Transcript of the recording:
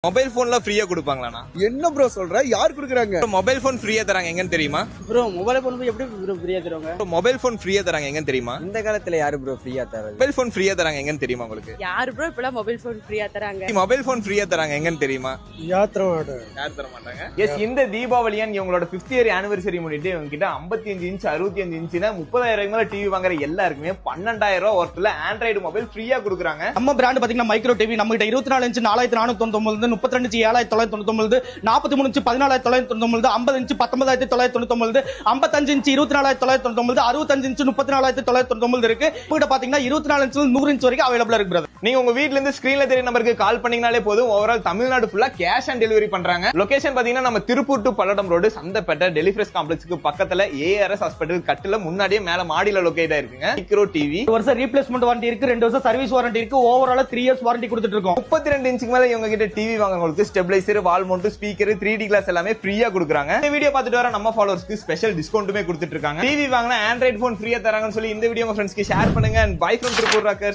Mobile போன்ல ஃப்ரீயா கொடுப்பாங்களாண்ணா? என்ன ப்ரோ சொல்ற? யார் குடுக்குறாங்க? மொபைல் போன் ஃப்ரீயா தராங்க எங்கன்னு தெரியுமா? ப்ரோ மொபைல் போன் எப்படி ப்ரோ ஃப்ரீயா தருவாங்க? மொபைல் போன் ஃப்ரீயா தராங்க எங்கன்னு தெரியுமா? இந்த காலத்துல யாரு ப்ரோ ஃப்ரீயா தராங்க? மொபைல் போன் ஃப்ரீயா தராங்க எங்கன்னு தெரியுமா உங்களுக்கு? யாரு ப்ரோ இப்பலாம் மொபைல் போன் ஃப்ரீயா தராங்க? மொபைல் போன் ஃப்ரீயா தராங்க எங்கன்னு தெரியுமா? யார் தர மாட்டாங்க. யார் தர மாட்டாங்க? எஸ், இந்த தீபாவளியான் இவங்களோட 5th இயர் ஆனிவர்சரி முன்னிட்டு இவங்க கிட்ட 55 இன்ச் 65 இன்ச்னா 30,000 மேல டிவி வாங்குற எல்லாருக்குமே 12,000 ரூபாய் ஒர்த்ல ஆண்ட்ராய்டு மொபைல் ஃப்ரீயா கொடுக்குறாங்க. நம்ம பிராண்ட் பாத்தீங்கன்னா மைக்ரோ டிவி நம்ம கிட்ட 24 inch 4499, 32 inch 7999, 43 inch 14,999, 50 inch 19,999, 55 inch 24,999, 65 inch 34,999 இருக்கு. உங்ககிட்ட பாத்தீங்கன்னா 24 இன்ச் 100 இன்ச் வரைக்கும் அவைலபிளா இருக்கு பிரதர். நீங்க உங்க வீட்ல இருந்து ஸ்கிரீன்ல தெரிய நம்பருக்கு கால் பண்ணீங்கனாலே போதும். ஓவரால் தமிழ்நாடு ஃபுல்லா கேஷ் ஆன் டெலிவரி பண்றாங்க. லொகேஷன் பாத்தீங்கன்னா நம்ம திருப்பூர் டு பல்லடம் ரோடு சந்தப்பேட்டை டெலிஃப்ரெஷ் காம்ப்ளெக்ஸ்க்கு பக்கத்துல ஏஆர்எஸ் ஹாஸ்பிடல் கட்டுல முன்னாடியே மேல மாடியில லொகேட் ஆயிருக்குங்க. மைக்ரோ டிவி 1 வருஷம் ரீப்ளேஸ்மெண்ட் வாரண்டி இருக்கு, 2 வருஷம் சர்வீஸ் வாரண்டி இருக்கு, ஓவரால் 3 இயர்ஸ் வாரண்டி கொடுத்துட்டு இருக்கோம். 32 இன்ச்சுக்கு மேல இவங்க கிட்ட டிவி வாங்குறவங்களுக்கு stabiliser, wall mount, speaker, 3D glass எல்லாமே ஃப்ரீயா கொடுக்குறாங்க. இந்த வீடியோ பார்த்துட்டு வர நம்ம ஃபாலோவர்ஸ்க்கு ஸ்பெஷல் டிஸ்கவுண்ட்டுமே கொடுத்துட்டு இருக்காங்க. டிவி வாங்கினா ஆண்ட்ராய்டு போன் ஃப்ரீயா தராங்கன்னு சொல்லி இந்த வீடியோ உங்க ஃப்ரெண்ட்ஸ்க்கு ஷேர் பண்ணுங்க. And by from Tiruppur Rockers.